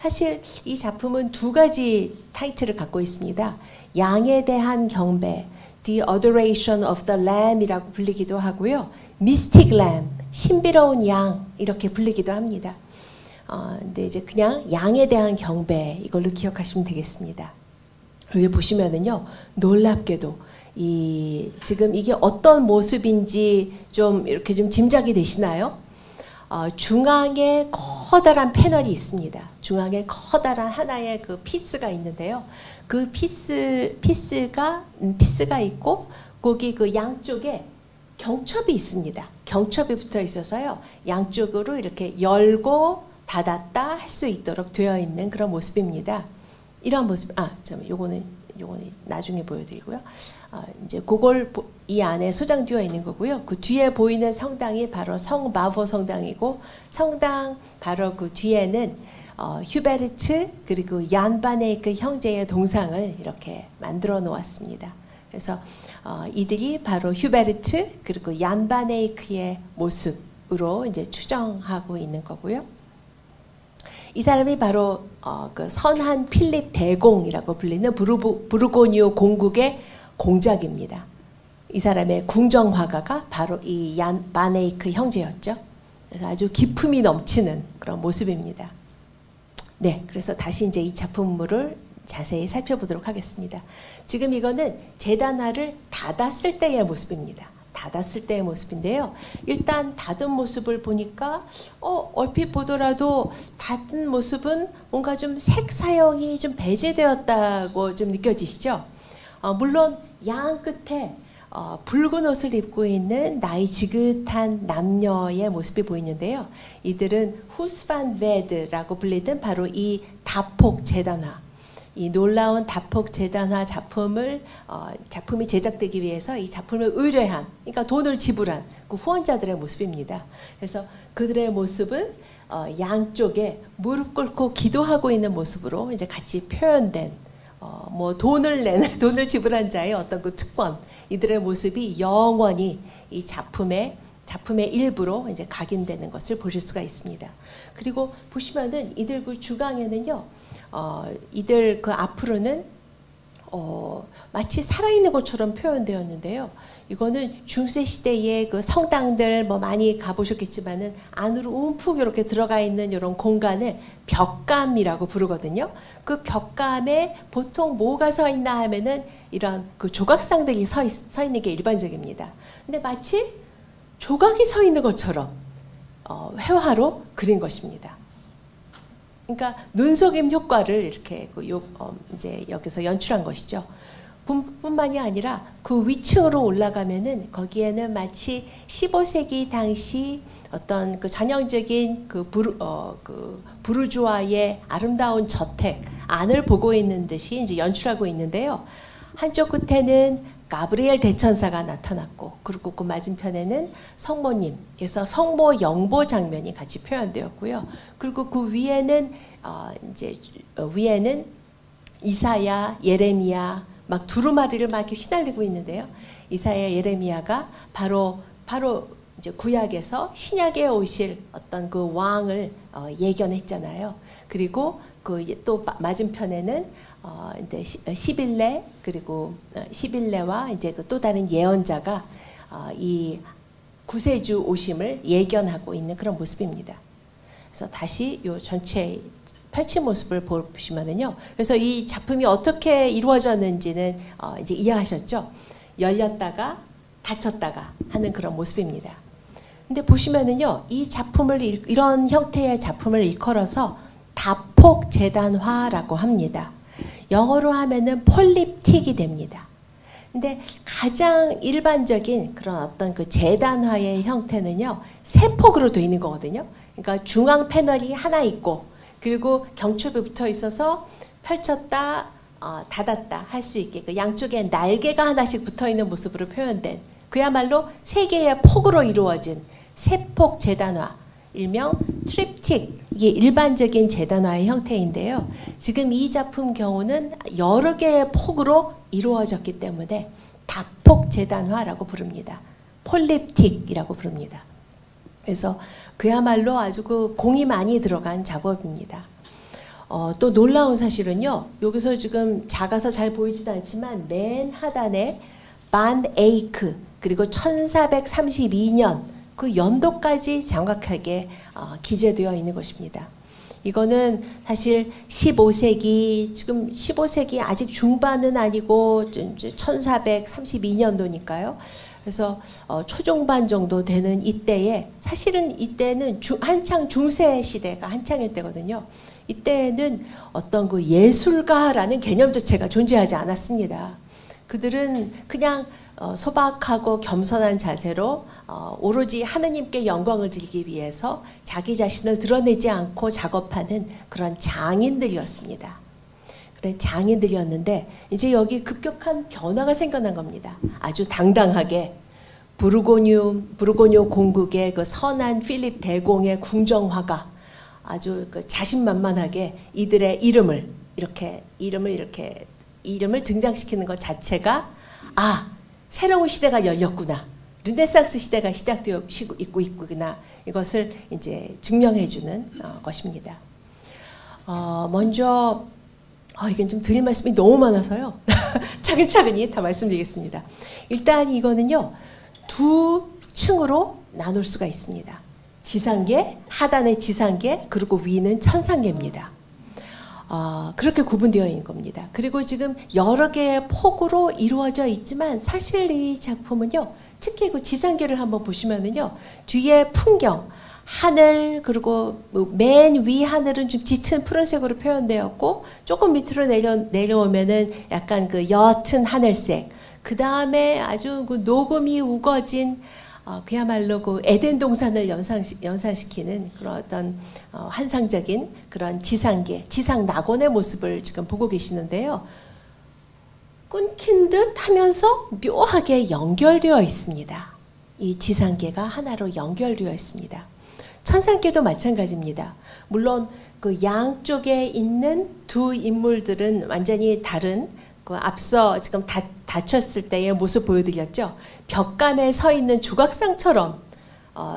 사실 이 작품은 두 가지 타이틀을 갖고 있습니다. 양에 대한 경배, The Adoration of the Lamb이라고 불리기도 하고요. Mystic Lamb, 신비로운 양 이렇게 불리기도 합니다. 근데 이제 그냥 양에 대한 경배 이걸로 기억하시면 되겠습니다. 여기 보시면은요, 놀랍게도 지금 이게 어떤 모습인지 좀 이렇게 좀 짐작이 되시나요? 중앙에 커다란 패널이 있습니다. 중앙에 커다란 하나의 그 피스가 있는데요. 그 피스가 있고 거기 그 양쪽에 경첩이 있습니다. 경첩이 붙어 있어서요. 양쪽으로 이렇게 열고 닫았다 할 수 있도록 되어 있는 그런 모습입니다. 이런 모습, 요거는 나중에 보여드리고요. 이제 그걸 이 안에 소장되어 있는 거고요. 그 뒤에 보이는 성당이 바로 성마포 성당이고, 성당 바로 그 뒤에는 휴베르트 그리고 얀 바네이크 형제의 동상을 이렇게 만들어 놓았습니다. 그래서 이들이 바로 휴베르트 그리고 얀 바네이크의 모습으로 이제 추정하고 있는 거고요. 이 사람이 바로 그 선한 필립 대공이라고 불리는 부르고뉴 공국의 공작입니다. 이 사람의 궁정화가가 바로 이 얀 바네이크 형제였죠. 그래서 아주 기품이 넘치는 그런 모습입니다. 네, 그래서 다시 이제 이 작품물을 자세히 살펴보도록 하겠습니다. 지금 이거는 제단화를 닫았을 때의 모습입니다. 닫았을 때의 모습인데요. 일단 닫은 모습을 보니까 얼핏 보더라도 닫은 모습은 뭔가 좀 색 사용이 좀 배제되었다고 좀 느껴지시죠? 물론 양 끝에 붉은 옷을 입고 있는 나이 지긋한 남녀의 모습이 보이는데요. 이들은 후스반 베드라고 불리던 바로 이 다폭 제단화, 이 놀라운 다폭 제단화 작품이 제작되기 위해서 이 작품을 의뢰한, 그러니까 돈을 지불한 그 후원자들의 모습입니다. 그래서 그들의 모습은 양쪽에 무릎 꿇고 기도하고 있는 모습으로 이제 같이 표현된 돈을 지불한 자의 어떤 그 특권, 이들의 모습이 영원히 이 작품의 일부로 이제 각인되는 것을 보실 수가 있습니다. 그리고 보시면은 이들 그 주강에는요, 이들 그 앞으로는 마치 살아있는 것처럼 표현되었는데요. 이거는 중세 시대의 그 성당들 많이 가보셨겠지만은 안으로 움푹 이렇게 들어가 있는 이런 공간을 벽감이라고 부르거든요. 그 벽감에 보통 뭐가 서 있나 하면은 이런 그 조각상들이 서 있는 게 일반적입니다. 근데 마치 조각이 서 있는 것처럼 회화로 그린 것입니다. 그러니까 눈속임 효과를 이렇게 이제 여기서 연출한 것이죠. 뿐만이 아니라 그 위층으로 올라가면은 거기에는 마치 15세기 당시 어떤 그 전형적인 그 부르주아의 아름다운 저택 안을 보고 있는 듯이 이제 연출하고 있는데요. 한쪽 끝에는 가브리엘 대천사가 나타났고, 그리고 그 맞은편에는 성모님, 그래서 성모 영보 장면이 같이 표현되었고요. 그리고 그 위에는 위에는 이사야, 예레미야 막 두루마리를 막 이렇게 휘날리고 있는데요. 이사야, 예레미야가 바로 이제 구약에서 신약에 오실 어떤 그 왕을 예견했잖아요. 그리고 그 또 맞은편에는 이제 시빌레, 그리고 시빌레와 이제 그 또 다른 예언자가 이 구세주 오심을 예견하고 있는 그런 모습입니다. 그래서 다시 요 전체 펼친 모습을 보시면은요. 그래서 이 작품이 어떻게 이루어졌는지는 이제 이해하셨죠? 열렸다가 닫혔다가 하는 그런 모습입니다. 근데 보시면은요, 이 작품을 이런 형태의 작품을 일컬어서 다폭 재단화라고 합니다. 영어로 하면은 폴립틱이 됩니다. 근데 가장 일반적인 그런 어떤 그 재단화의 형태는요, 세 폭으로 되어 있는 거거든요. 그러니까 중앙 패널이 하나 있고, 그리고 경첩이 붙어 있어서 펼쳤다, 닫았다 할 수 있게 그 양쪽에 날개가 하나씩 붙어 있는 모습으로 표현된, 그야말로 세 개의 폭으로 이루어진 세폭 재단화, 일명 트립틱, 이게 일반적인 재단화의 형태인데요. 지금 이 작품 경우는 여러 개의 폭으로 이루어졌기 때문에 다폭 재단화라고 부릅니다. 폴립틱이라고 부릅니다. 그래서 그야말로 아주 그 공이 많이 들어간 작업입니다. 또 놀라운 사실은요. 여기서 지금 작아서 잘 보이지도 않지만 맨 하단에 반 에이크 그리고 1432년 그 연도까지 정확하게 기재되어 있는 것입니다. 이거는 사실 15세기, 지금 15세기 아직 중반은 아니고 1432년도니까요. 그래서 초중반 정도 되는 이때에, 사실은 이때는 한창 중세 시대가 한창일 때거든요. 이때는 어떤 그 예술가라는 개념 자체가 존재하지 않았습니다. 그들은 그냥 소박하고 겸손한 자세로 오로지 하느님께 영광을 드리기 위해서 자기 자신을 드러내지 않고 작업하는 그런 장인들이었습니다. 그래, 장인들이었는데 이제 여기 급격한 변화가 생겨난 겁니다. 아주 당당하게 부르고뉴 공국의 그 선한 필립 대공의 궁정화가 아주 그 자신만만하게 이들의 이름을 등장시키는 것 자체가 새로운 시대가 열렸구나. 르네상스 시대가 시작되어 있구나. 이것을 이제 증명해주는 것입니다. 먼저 이건 좀 드릴 말씀이 너무 많아서요. 차근차근히 다 말씀드리겠습니다. 일단 이거는요. 두 층으로 나눌 수가 있습니다. 지상계, 하단의 지상계, 그리고 위는 천상계입니다. 그렇게 구분되어 있는 겁니다. 그리고 지금 여러 개의 폭으로 이루어져 있지만 사실 이 작품은요. 특히 그 지상계를 한번 보시면은요. 뒤에 풍경, 하늘, 그리고 맨 위 하늘은 좀 짙은 푸른색으로 표현되었고 조금 밑으로 내려오면은 약간 그 옅은 하늘색, 그 다음에 아주 그 녹음이 우거진 그야말로 그 에덴 동산을 연상시키는 그런 어떤 환상적인 그런 지상계, 지상 낙원의 모습을 지금 보고 계시는데요. 끊긴 듯 하면서 묘하게 연결되어 있습니다. 이 지상계가 하나로 연결되어 있습니다. 천상계도 마찬가지입니다. 물론 그 양쪽에 있는 두 인물들은 완전히 다른 그 앞서 지금 다쳤을 때의 모습 보여드렸죠. 벽감에 서 있는 조각상처럼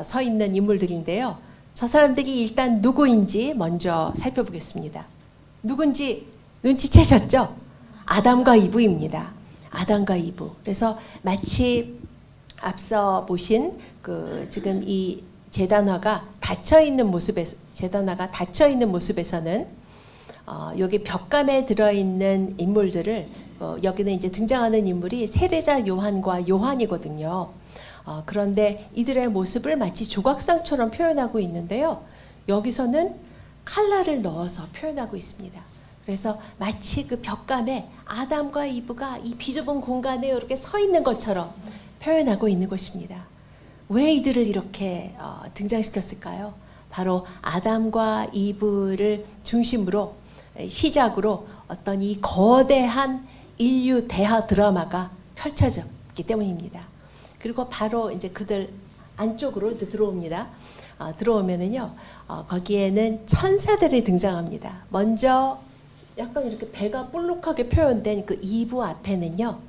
서 있는 인물들인데요. 저 사람들이 일단 누구인지 먼저 살펴보겠습니다. 누군지 눈치채셨죠? 아담과 이브입니다. 아담과 이브. 그래서 마치 앞서 보신 그 지금 이 재단화가 닫혀 있는 모습에서는 여기 벽감에 들어있는 인물들을 여기는 이제 등장하는 인물이 세례자 요한과 요한이거든요. 그런데 이들의 모습을 마치 조각상처럼 표현하고 있는데요. 여기서는 칼라를 넣어서 표현하고 있습니다. 그래서 마치 그 벽감에 아담과 이브가 이 비좁은 공간에 이렇게 서 있는 것처럼 표현하고 있는 것입니다. 왜 이들을 이렇게 등장시켰을까요? 바로 아담과 이브를 중심으로 시작으로 어떤 이 거대한 인류 대하 드라마가 펼쳐졌기 때문입니다. 그리고 바로 이제 그들 안쪽으로 들어옵니다. 들어오면은요, 거기에는 천사들이 등장합니다. 먼저 약간 이렇게 배가 볼록하게 표현된 그 이브 앞에는요,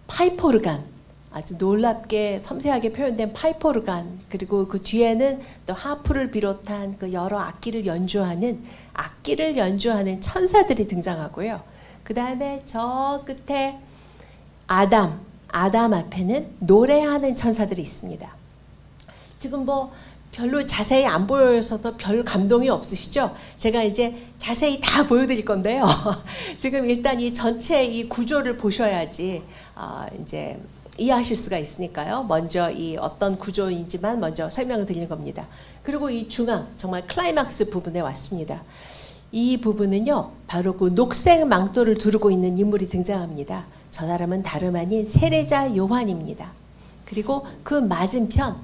파이프 오르간, 아주 놀랍게 섬세하게 표현된 파이프 오르간, 그리고 그 뒤에는 또 하프를 비롯한 그 여러 악기를 연주하는 천사들이 등장하고요. 그 다음에 저 끝에 아담 앞에는 노래하는 천사들이 있습니다. 지금 뭐 별로 자세히 안 보여서도 별 감동이 없으시죠? 제가 이제 자세히 다 보여드릴 건데요. 지금 일단 이 전체 이 구조를 보셔야지 이제 이해하실 수가 있으니까요. 먼저 이 어떤 구조인지만 먼저 설명을 드리는 겁니다. 그리고 이 중앙, 정말 클라이막스 부분에 왔습니다. 이 부분은요, 바로 그 녹색 망토를 두르고 있는 인물이 등장합니다. 저 사람은 다름 아닌 세례자 요한입니다. 그리고 그 맞은편,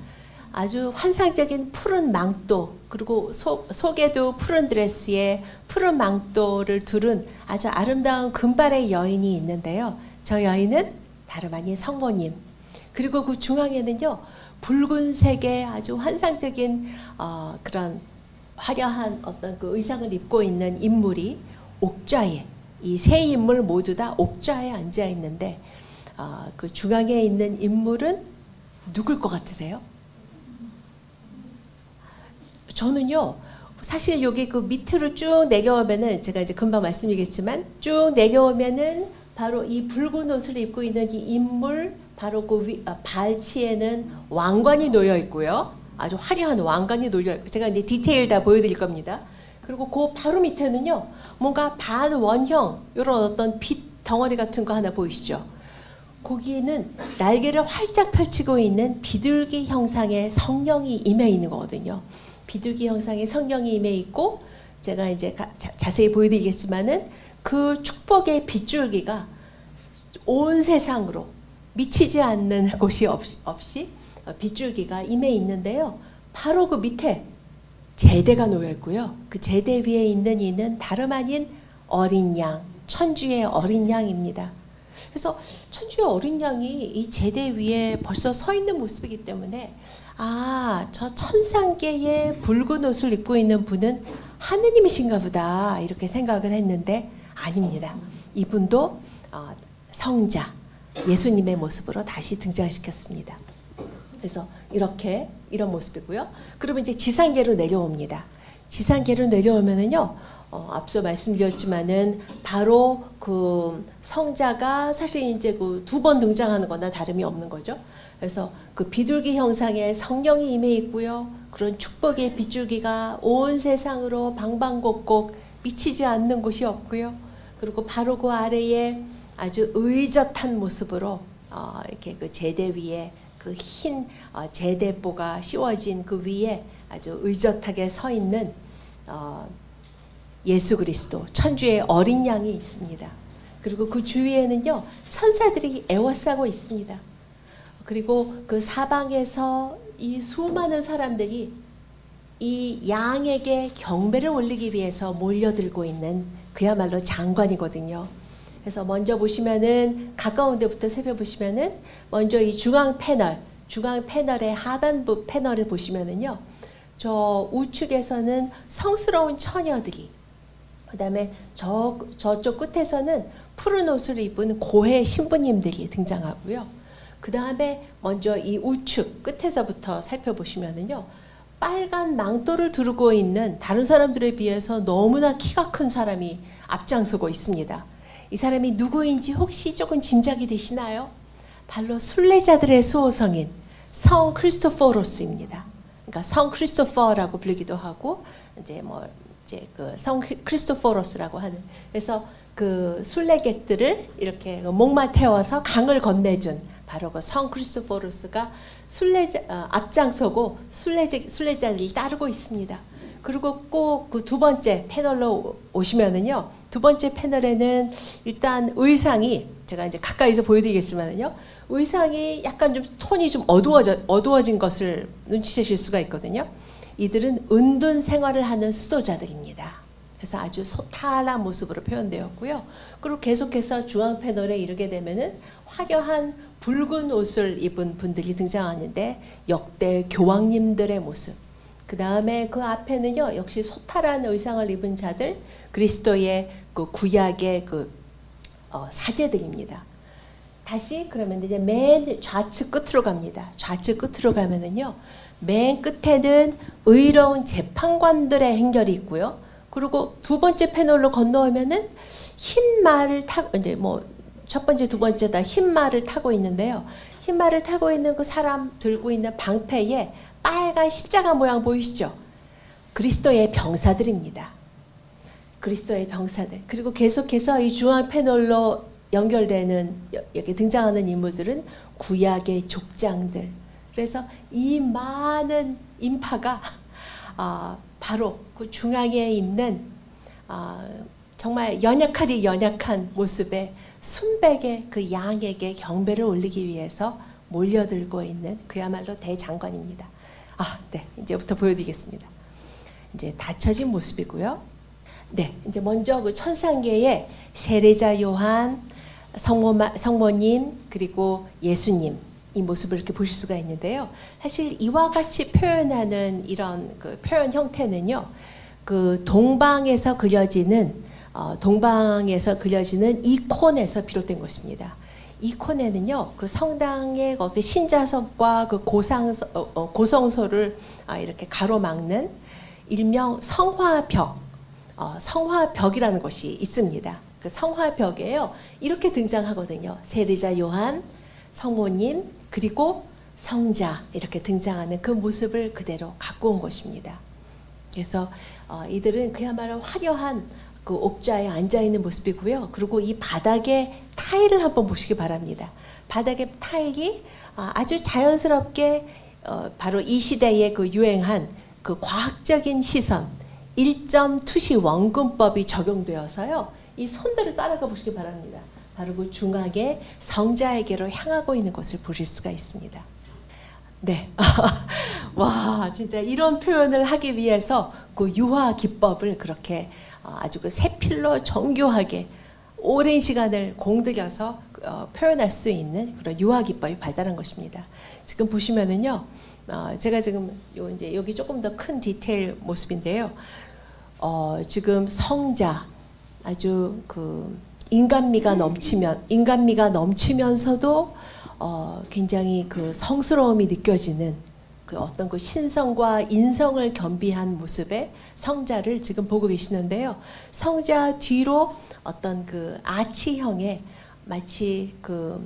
아주 환상적인 푸른 망토, 그리고 속에도 푸른 드레스에 푸른 망토를 두른 아주 아름다운 금발의 여인이 있는데요. 저 여인은 다름 아닌 성모님. 그리고 그 중앙에는요, 붉은색의 아주 환상적인 그런 화려한 어떤 그 의상을 입고 있는 인물이 옥좌에, 이 세 인물 모두 다 옥좌에 앉아 있는데 그 중앙에 있는 인물은 누굴 것 같으세요? 저는요, 사실 여기 그 밑으로 쭉 내려오면은 제가 이제 금방 말씀드리겠지만 쭉 내려오면은 바로 이 붉은 옷을 입고 있는 이 인물, 바로 그 발치에는 왕관이 놓여 있고요. 아주 화려한 왕관이 놓여 있고, 제가 이제 디테일 다 보여드릴 겁니다. 그리고 그 바로 밑에는요, 뭔가 반원형 이런 어떤 빛 덩어리 같은 거 하나 보이시죠? 거기에는 날개를 활짝 펼치고 있는 비둘기 형상의 성령이 임해 있는 거거든요. 비둘기 형상의 성령이 임해 있고, 제가 이제 자세히 보여드리겠지만은 그 축복의 빗줄기가 온 세상으로 미치지 않는 곳이 없이 빗줄기가 임해 있는데요. 바로 그 밑에 제대가 놓여 있고요. 그 제대 위에 있는 이는 다름 아닌 어린 양, 천주의 어린 양입니다. 그래서 천주의 어린 양이 이 제대 위에 벌써 서 있는 모습이기 때문에 저 천상계의 붉은 옷을 입고 있는 분은 하느님이신가 보다 이렇게 생각을 했는데 아닙니다. 이분도 성자, 예수님의 모습으로 다시 등장시켰습니다. 그래서 이런 모습이고요. 그러면 이제 지상계로 내려옵니다. 지상계로 내려오면은요, 앞서 말씀드렸지만은 바로 그 성자가 사실 이제 그 2번 등장하는 거나 다름이 없는 거죠. 그래서 그 비둘기 형상의 성령이 임해 있고요. 그런 축복의 빗줄기가 온 세상으로 방방곡곡 미치지 않는 곳이 없고요. 그리고 바로 그 아래에 아주 의젓한 모습으로 이렇게 그 제대 위에 그 흰 제대보가 씌워진 그 위에 아주 의젓하게 서 있는 예수 그리스도 천주의 어린 양이 있습니다. 그리고 그 주위에는요, 천사들이 에워싸고 있습니다. 그리고 그 사방에서 이 수많은 사람들이 이 양에게 경배를 올리기 위해서 몰려들고 있는 그야말로 장관이거든요. 그래서 먼저 보시면은 가까운 데부터 살펴보시면은 먼저 이 중앙 패널의 하단부 패널을 보시면은요, 저 우측에서는 성스러운 처녀들이, 그 다음에 저쪽 끝에서는 푸른 옷을 입은 고해 신부님들이 등장하고요. 그 다음에 먼저 이 우측 끝에서부터 살펴보시면은요, 빨간 망토를 두르고 있는 다른 사람들에 비해서 너무나 키가 큰 사람이 앞장서고 있습니다. 이 사람이 누구인지 혹시 조금 짐작이 되시나요? 바로 순례자들의 수호성인 성 크리스토포로스입니다. 그러니까 성 크리스토퍼라고 불리기도 하고 이제 그 성 크리스토포로스라고 하는, 그래서 그 순례객들을 이렇게 목마 태워서 강을 건네준 바로 그 성 크리스토포로스가 앞장서고 순례자들이 따르고 있습니다. 그리고 꼭 그 2번째 패널로 오시면은요, 2번째 패널에는 일단 의상이, 제가 이제 가까이서 보여드리겠지만은요, 의상이 약간 좀 톤이 좀 어두워진 것을 눈치채실 수가 있거든요. 이들은 은둔 생활을 하는 수도자들입니다. 그래서 아주 소탈한 모습으로 표현되었고요. 그리고 계속해서 중앙 패널에 이르게 되면은 화려한 붉은 옷을 입은 분들이 등장하는데 역대 교황님들의 모습. 그 다음에 그 앞에는요, 역시 소탈한 의상을 입은 자들, 그리스도의 그 구약의 그 사제들입니다. 다시 그러면 이제 맨 좌측 끝으로 갑니다. 좌측 끝으로 가면은요, 맨 끝에는 의로운 재판관들의 행렬이 있고요. 그리고 2번째 패널로 건너오면은 흰 말을 타고, 이제 첫 번째, 2번째 다 흰 말을 타고 있는데요. 흰 말을 타고 있는 그 사람 들고 있는 방패에 빨간 십자가 모양 보이시죠? 그리스도의 병사들입니다. 그리스도의 병사들. 그리고 계속해서 이 중앙 패널로 연결되는 여기 등장하는 인물들은 구약의 족장들. 그래서 이 많은 인파가 바로 그 중앙에 있는 정말 연약하디 연약한 모습의 순백의 그 양에게 경배를 올리기 위해서 몰려들고 있는 그야말로 대장관입니다. 네, 이제부터 보여드리겠습니다. 이제 닫혀진 모습이고요. 네, 이제 먼저 그 천상계의 세례자 요한, 성모님, 그리고 예수님이 이 모습을 이렇게 보실 수가 있는데요. 사실 이와 같이 표현하는 이런 그 표현 형태는요, 그 동방에서 그려지는 이콘에서 비롯된 것입니다. 이콘에는요, 그 성당의 거기 신자석과 그 고성소를 이렇게 가로막는 일명 성화벽이라는 것이 있습니다. 그 성화벽에요, 이렇게 등장하거든요. 세례자 요한, 성모님, 그리고 성자 이렇게 등장하는 그 모습을 그대로 갖고 온 것입니다. 그래서 이들은 그야말로 화려한 그 옥좌에 앉아 있는 모습이고요. 그리고 이 바닥에 타일을 한번 보시기 바랍니다. 바닥에 타일이 아주 자연스럽게 바로 이 시대에 그 유행한 그 과학적인 시선, 1점 투시 원근법이 적용되어서요, 이 선들을 따라가 보시기 바랍니다. 바로 그 중앙에 성자에게로 향하고 있는 것을 보실 수가 있습니다. 네. 와, 진짜 이런 표현을 하기 위해서 그 유화 기법을 그렇게 아주 그 세필로 정교하게 오랜 시간을 공들여서 표현할 수 있는 그런 유화 기법이 발달한 것입니다. 지금 보시면은요, 제가 지금 이제 여기 조금 더 큰 디테일 모습인데요. 지금 성자 아주 그 인간미가 넘치면서도 굉장히 그 성스러움이 느껴지는 그 어떤 그 신성과 인성을 겸비한 모습의 성자를 지금 보고 계시는데요. 성자 뒤로 어떤 그 아치형의 마치 그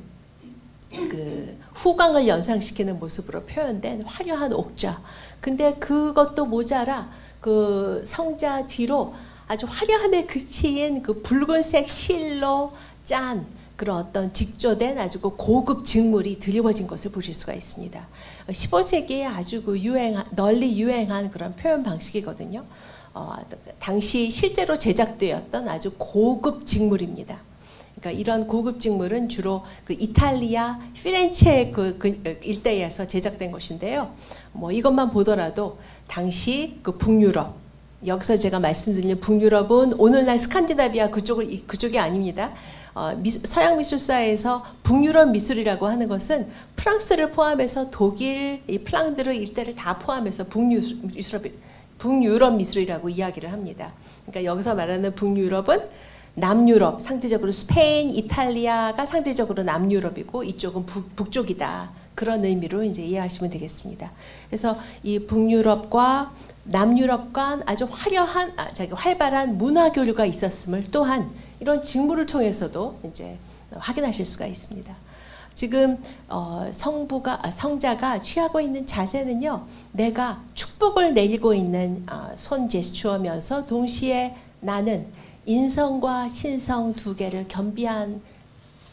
후광을 연상시키는 모습으로 표현된 화려한 옥좌. 근데 그것도 모자라 그 성자 뒤로 아주 화려함에 그치인 그 붉은색 실로 짠 그런 어떤 직조된 아주 그 고급 직물이 드리워진 것을 보실 수가 있습니다. 15세기에 아주 그 널리 유행한 그런 표현 방식이거든요. 당시 실제로 제작되었던 아주 고급 직물입니다. 그러니까 이런 고급 직물은 주로 그 이탈리아 피렌체 그 일대에서 제작된 것인데요. 뭐 이것만 보더라도 당시 그 북유럽, 여기서 제가 말씀드린 북유럽은 오늘날 스칸디나비아 그쪽이 아닙니다. 서양 미술사에서 북유럽 미술이라고 하는 것은 프랑스를 포함해서 독일, 이 플랑드르 일대를 다 포함해서 북유럽 미술이라고 이야기를 합니다. 그러니까 여기서 말하는 북유럽은 남유럽, 상대적으로 스페인, 이탈리아가 상대적으로 남유럽이고 이쪽은 북쪽이다. 그런 의미로 이제 이해하시면 되겠습니다. 그래서 이 북유럽과 남유럽 간 아주 활발한 문화 교류가 있었음을 또한 이런 직무를 통해서도 이제 확인하실 수가 있습니다. 지금 성자가 취하고 있는 자세는요, 내가 축복을 내리고 있는 손 제스처면서 동시에 나는 인성과 신성 두 개를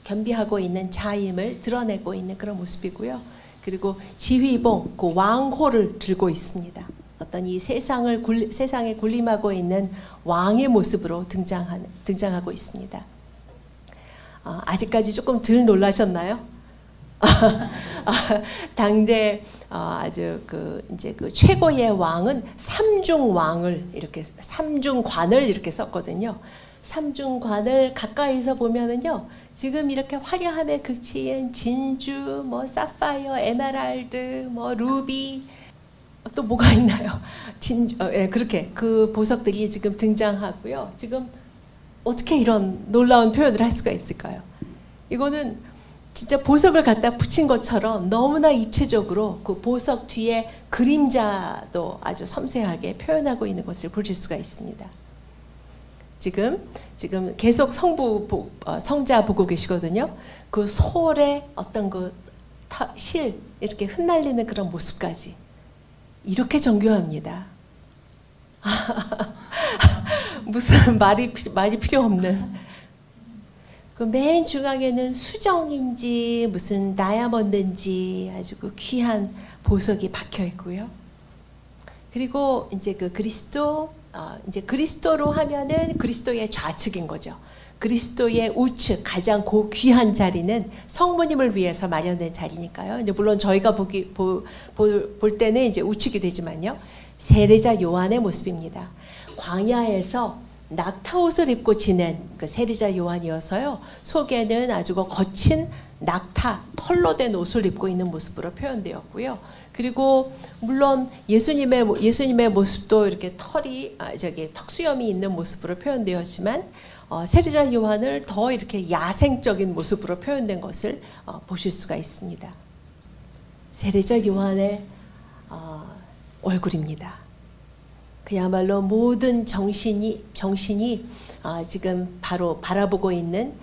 겸비하고 있는 자임을 드러내고 있는 그런 모습이고요. 그리고 지휘봉, 그 왕호를 들고 있습니다. 어떤 이 세상에 군림하고 있는 왕의 모습으로 등장하고 있습니다. 아직까지 조금 덜 놀라셨나요? 당대 아주 이제 그 최고의 왕은 삼중관을 이렇게 썼거든요. 삼중관을 가까이서 보면은요, 지금 이렇게 화려함에 그치인 진주, 뭐 사파이어, 에메랄드, 뭐 루비, 또 뭐가 있나요? 그렇게 그 보석들이 지금 등장하고요. 지금 어떻게 이런 놀라운 표현을 할 수가 있을까요? 이거는 진짜 보석을 갖다 붙인 것처럼 너무나 입체적으로 그 보석 뒤에 그림자도 아주 섬세하게 표현하고 있는 것을 보실 수가 있습니다. 지금 계속 성자 보고 계시거든요. 그 솔의 어떤 그 실 이렇게 흩날리는 그런 모습까지 이렇게 정교합니다. 무슨 말이 필요 없는. 그 맨 중앙에는 수정인지 무슨 다이아몬드인지 아주 그 귀한 보석이 박혀 있고요. 그리고 이제 그 이제 그리스도로 하면은 그리스도의 좌측인 거죠. 그리스도의 우측, 가장 귀한 자리는 성모님을 위해서 마련된 자리니까요. 이제 물론 저희가 볼 때는 이제 우측이 되지만요. 세례자 요한의 모습입니다. 광야에서 낙타 옷을 입고 지낸 그 세리자 요한이어서요. 속에는 아주 거친 낙타, 털로 된 옷을 입고 있는 모습으로 표현되었고요. 그리고 물론 예수님의 모습도 이렇게 턱수염이 있는 모습으로 표현되었지만 세리자 요한을 더 이렇게 야생적인 모습으로 표현된 것을 보실 수가 있습니다. 세리자 요한의 얼굴입니다. 그야말로 모든 정신이 지금 바로 바라보고 있는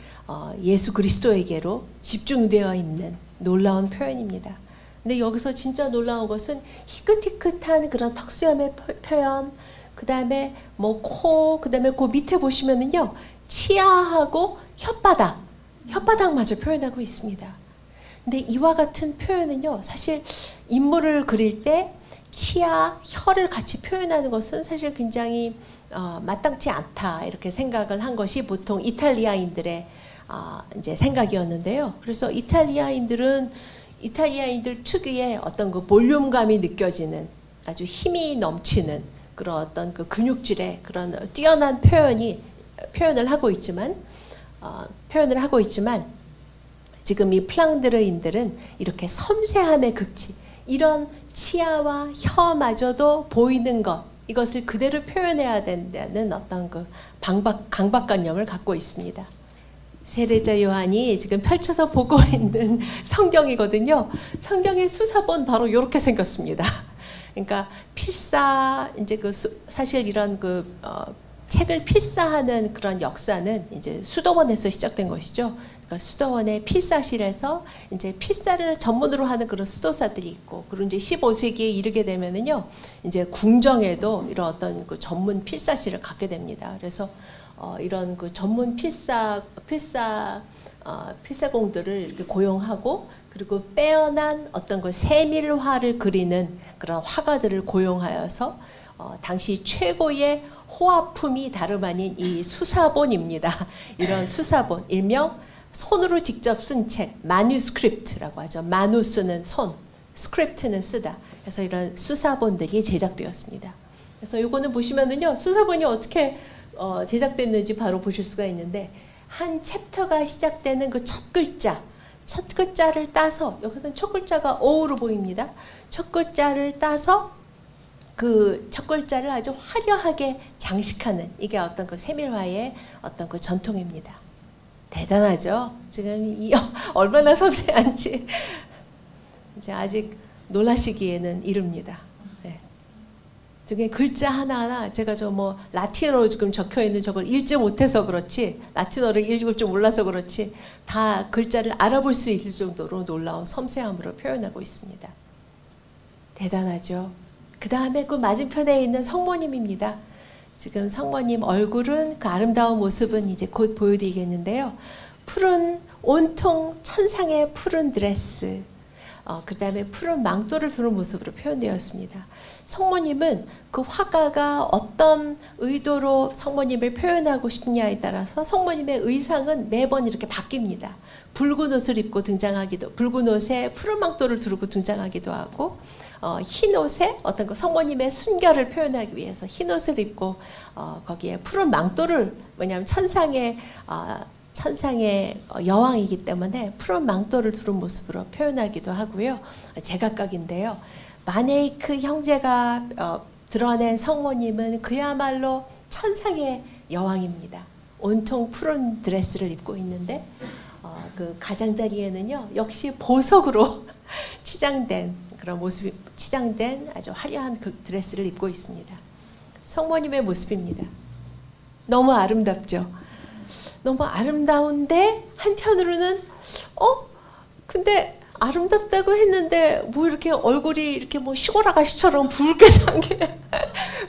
예수 그리스도에게로 집중되어 있는 놀라운 표현입니다. 근데 여기서 진짜 놀라운 것은 희끗희끗한 그런 턱수염의 표현, 그 다음에 코, 그 다음에 그 밑에 보시면은요, 치아하고 혓바닥마저 표현하고 있습니다. 근데 이와 같은 표현은요, 사실 인물을 그릴 때 치아, 혀를 같이 표현하는 것은 사실 굉장히 마땅치 않다 이렇게 생각을 한 것이 보통 이탈리아인들의 이제 생각이었는데요. 그래서 이탈리아인들 특유의 어떤 그 볼륨감이 느껴지는 아주 힘이 넘치는 그런 어떤 그 근육질의 그런 뛰어난 표현을 하고 있지만 지금 이 플랑드르인들은 이렇게 섬세함의 극치, 이런 치아와 혀마저도 보이는 것, 이것을 그대로 표현해야 된다는 어떤 그 강박관념을 갖고 있습니다. 세례자 요한이 지금 펼쳐서 보고 있는 성경이거든요. 성경의 수사본 바로 이렇게 생겼습니다. 그러니까 사실 이런 책을 필사하는 그런 역사는 이제 수도원에서 시작된 것이죠. 그러니까 수도원의 필사실에서 이제 필사를 전문으로 하는 그런 수도사들이 있고, 그리고 이제 15세기에 이르게 되면은요, 이제 궁정에도 이런 어떤 그 전문 필사실을 갖게 됩니다. 그래서 이런 그 전문 필사공들을 이렇게 고용하고, 그리고 빼어난 어떤 그 세밀화를 그리는 그런 화가들을 고용하여서 당시 최고의 호화품이 다름 아닌 이 수사본입니다. 이런 수사본, 일명 손으로 직접 쓴 책, 마뉴스크립트라고 하죠. 마누스는 손, 스크립트는 쓰다. 그래서 이런 수사본들이 제작되었습니다. 그래서 이거는 보시면은요, 수사본이 어떻게 제작됐는지 바로 보실 수가 있는데, 한 챕터가 시작되는 그 첫 글자를 따서, 여기서는 첫 글자가 O로 보입니다. 첫 글자를 따서 그 첫 글자를 아주 화려하게 장식하는, 이게 어떤 그 세밀화의 어떤 그 전통입니다. 대단하죠? 지금 얼마나 섬세한지 이제 아직 놀라시기에는 이릅니다. 네. 저게 글자 하나하나 제가 라틴어로 지금 적혀 있는 저걸 읽지 못해서 그렇지, 라틴어를 읽을 줄 몰라서 그렇지, 다 글자를 알아볼 수 있을 정도로 놀라운 섬세함으로 표현하고 있습니다. 대단하죠? 그 다음에 그 맞은편에 있는 성모님입니다. 지금 성모님 얼굴은, 그 아름다운 모습은 이제 곧 보여드리겠는데요. 온통 천상의 푸른 드레스, 그 다음에 푸른 망토를 두른 모습으로 표현되었습니다. 성모님은 그 화가가 어떤 의도로 성모님을 표현하고 싶냐에 따라서 성모님의 의상은 매번 이렇게 바뀝니다. 붉은 옷을 입고 붉은 옷에 푸른 망토를 두르고 등장하기도 하고, 흰 옷에 어떤 그 성모님의 순결을 표현하기 위해서 흰 옷을 입고 거기에 푸른 망토를, 왜냐하면 천상의 여왕이기 때문에 푸른 망토를 두른 모습으로 표현하기도 하고요. 제각각인데요. 마네이크 형제가 드러낸 성모님은 그야말로 천상의 여왕입니다. 온통 푸른 드레스를 입고 있는데, 그 가장자리에는요, 역시 보석으로 치장된 아주 화려한 그 드레스를 입고 있습니다. 성모님의 모습입니다. 너무 아름답죠? 너무 아름다운데 한편으로는 근데 아름답다고 했는데 뭐 이렇게 얼굴이 이렇게 뭐 시골 아가씨처럼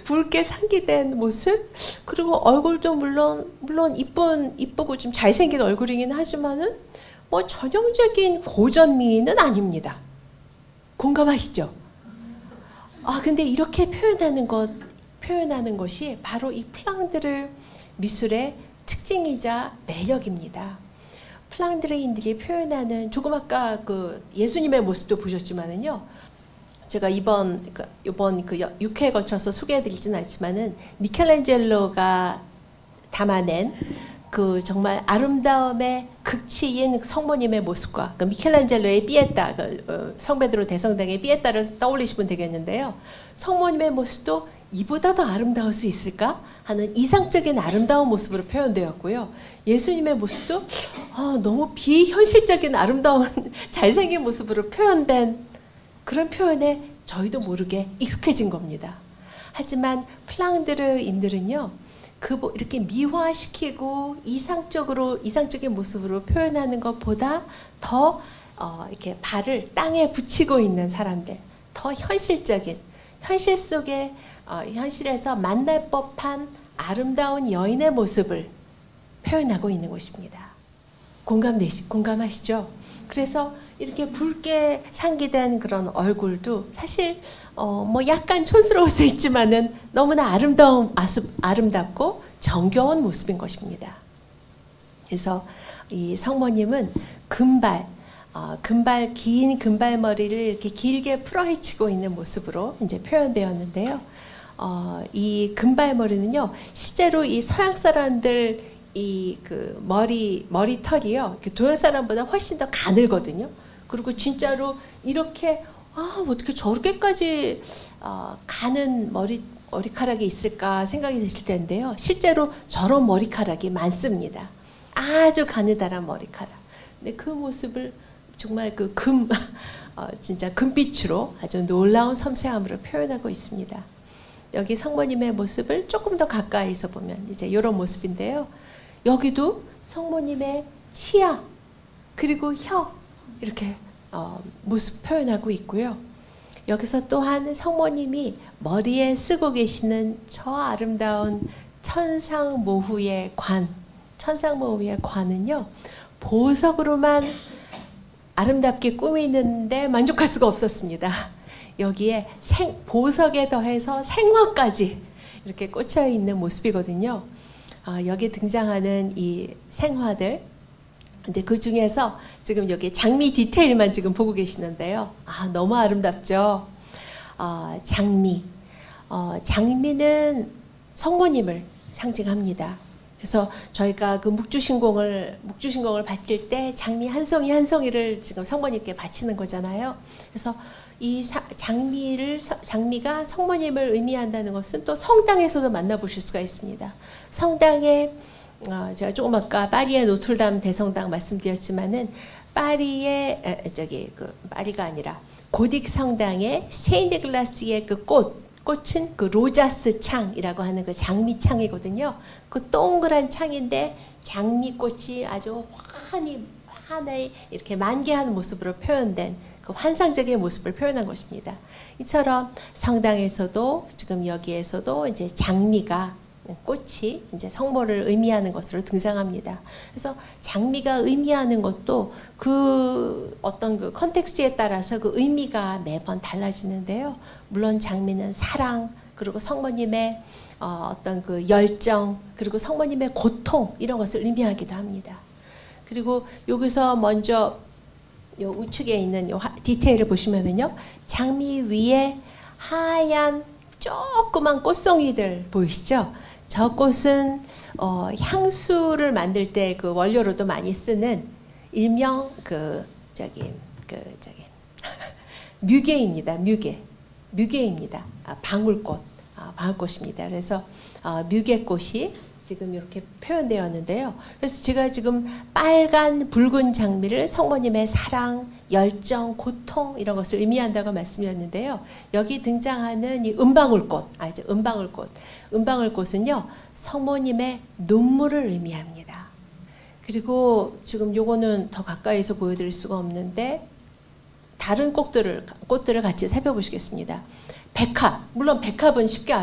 붉게 상기된 모습, 그리고 얼굴도 물론 이쁘고 좀 잘생긴 얼굴이긴 하지만은 뭐 전형적인 고전 미인은 아닙니다. 공감하시죠? 근데 이렇게 표현하는 것이 바로 이 플랑드르 미술의 특징이자 매력입니다. 플랑드르인들이 표현하는, 조금 아까 그 예수님의 모습도 보셨지만은요, 제가 이번 6회에 걸쳐서 소개해드리진 않지만은 미켈란젤로가 담아낸 그 정말 아름다움의 극치인 성모님의 모습과 그 미켈란젤로의 피에타, 성 베드로 대성당의 피에타를 떠올리시면 되겠는데요. 성모님의 모습도 이보다 더 아름다울 수 있을까 하는 이상적인 아름다운 모습으로 표현되었고요. 예수님의 모습도 너무 비현실적인 아름다운 잘생긴 모습으로 표현된 그런 표현에 저희도 모르게 익숙해진 겁니다. 하지만 플랑드르인들은요, 이렇게 미화시키고 이상적인 모습으로 표현하는 것보다 더 이렇게 발을 땅에 붙이고 있는 사람들, 더 현실적인, 현실 속에 현실에서 만날 법한 아름다운 여인의 모습을 표현하고 있는 것입니다. 공감하시죠? 그래서 이렇게 붉게 상기된 그런 얼굴도 사실 뭐 약간 촌스러울 수 있지만은 너무나 아름답고 정겨운 모습인 것입니다. 그래서 이 성모님은 긴 금발머리를 이렇게 길게 풀어헤치고 있는 모습으로 이제 표현되었는데요. 이 금발머리는요, 실제로 이 서양 사람들 그 머리털이요, 동양 사람보다 훨씬 더 가늘거든요. 그리고 진짜로 이렇게 어떻게 저렇게까지 가는 머리카락이 있을까 생각이 드실 텐데요. 실제로 저런 머리카락이 많습니다. 아주 가느다란 머리카락. 근데 그 모습을 정말 진짜 금빛으로 아주 놀라운 섬세함으로 표현하고 있습니다. 여기 성모님의 모습을 조금 더 가까이서 보면 이제 이런 모습인데요. 여기도 성모님의 치아 그리고 혀 이렇게 모습 표현하고 있고요. 여기서 또한 성모님이 머리에 쓰고 계시는 저 아름다운 천상모후의 관은요, 보석으로만 아름답게 꾸미는데 만족할 수가 없었습니다. 여기에 보석에 더해서 생화까지 이렇게 꽂혀 있는 모습이거든요. 여기 등장하는 이 생화들, 근데 그 중에서 지금 여기 장미 디테일만 지금 보고 계시는데요. 너무 아름답죠. 장미는 성모님을 상징합니다. 그래서 저희가 그 묵주신공을 바칠 때 장미 한 송이 한 송이를 지금 성모님께 바치는 거잖아요. 그래서 이 장미가 성모님을 의미한다는 것은 또 성당에서도 만나보실 수가 있습니다. 성당에 제가 조금 아까 파리의 노틀담 대성당 말씀드렸지만은 파리가 아니라 고딕 성당의 스테인드 글라스의 그 꽃은 그 로자스 창이라고 하는 그 장미 창이거든요. 그 동그란 창인데 장미꽃이 아주 환히 이렇게 만개하는 모습으로 표현된 그 환상적인 모습을 표현한 것입니다. 이처럼 성당에서도 지금 여기에서도 이제 꽃이 이제 성모를 의미하는 것으로 등장합니다. 그래서 장미가 의미하는 것도 그 어떤 그 컨텍스트에 따라서 그 의미가 매번 달라지는데요. 물론 장미는 사랑, 그리고 성모님의 어떤 그 열정, 그리고 성모님의 고통 이런 것을 의미하기도 합니다. 그리고 여기서 먼저 요 우측에 있는 요 디테일을 보시면은요, 장미 위에 하얀 조그만 꽃송이들 보이시죠? 저 꽃은 향수를 만들 때 그 원료로도 많이 쓰는 일명 뮤게입니다. 뮤게입니다. 방울꽃입니다. 그래서 뮤게꽃이 지금 이렇게 표현되었는데요. 그래서 제가 지금 빨간 붉은 장미를 성모님의 사랑, 열정, 고통 이런 것을 의미한다고 말씀드렸는데요. 여기 등장하는 이 은방울꽃, 은방울꽃은요, 성모님의 눈물을 의미합니다. 그리고 지금 요거는 더 가까이서 보여드릴 수가 없는데 다른 꽃들을 같이 살펴보시겠습니다. 물론 백합은 쉽게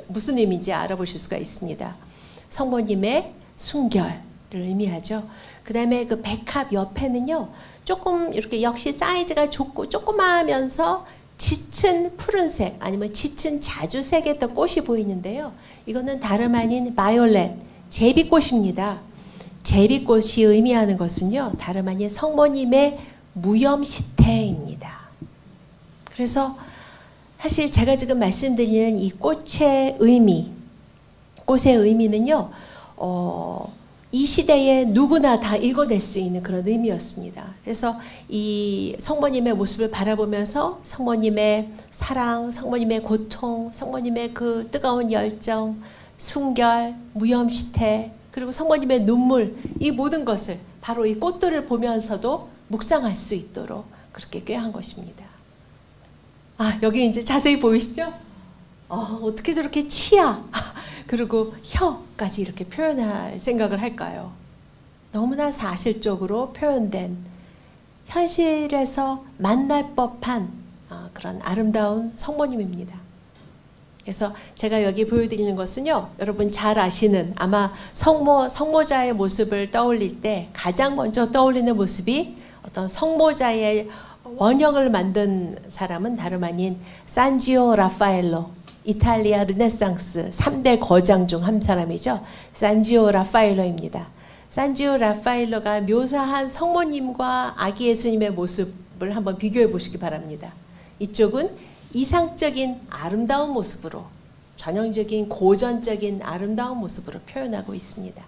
무슨 의미인지 알아보실 수가 있습니다. 성모님의 순결을 의미하죠. 그 다음에 그 백합 옆에는요, 조금 이렇게 역시 사이즈가 조그마하면서 짙은 푸른색 아니면 짙은 자주색의 또 꽃이 보이는데요. 이거는 다름 아닌 바이올렛, 제비꽃입니다. 제비꽃이 의미하는 것은요, 다름 아닌 성모님의 무염시태입니다. 그래서 사실 제가 지금 말씀드리는 이 꽃의 의미는요, 이 시대에 누구나 다 읽어낼 수 있는 그런 의미였습니다. 그래서 이 성모님의 모습을 바라보면서 성모님의 사랑, 성모님의 고통, 성모님의 그 뜨거운 열정, 순결, 무염시태, 그리고 성모님의 눈물, 이 모든 것을 바로 이 꽃들을 보면서도 묵상할 수 있도록 그렇게 꾀한 것입니다. 아, 여기 이제 자세히 보이시죠? 어떻게 저렇게 치아 그리고 혀까지 이렇게 표현할 생각을 할까요? 너무나 사실적으로 표현된 현실에서 만날 법한 그런 아름다운 성모님입니다. 그래서 제가 여기 보여드리는 것은요, 여러분 잘 아시는 아마 성모자의 모습을 떠올릴 때 가장 먼저 떠올리는 모습이 어떤 성모자의 원형을 만든 사람은 다름 아닌 산지오 라파엘로, 이탈리아 르네상스 3대 거장 중 한 사람이죠. 산지오 라파엘로입니다. 산지오 라파엘로가 묘사한 성모님과 아기 예수님의 모습을 한번 비교해 보시기 바랍니다. 이쪽은 이상적인 아름다운 모습으로, 전형적인 고전적인 아름다운 모습으로 표현하고 있습니다.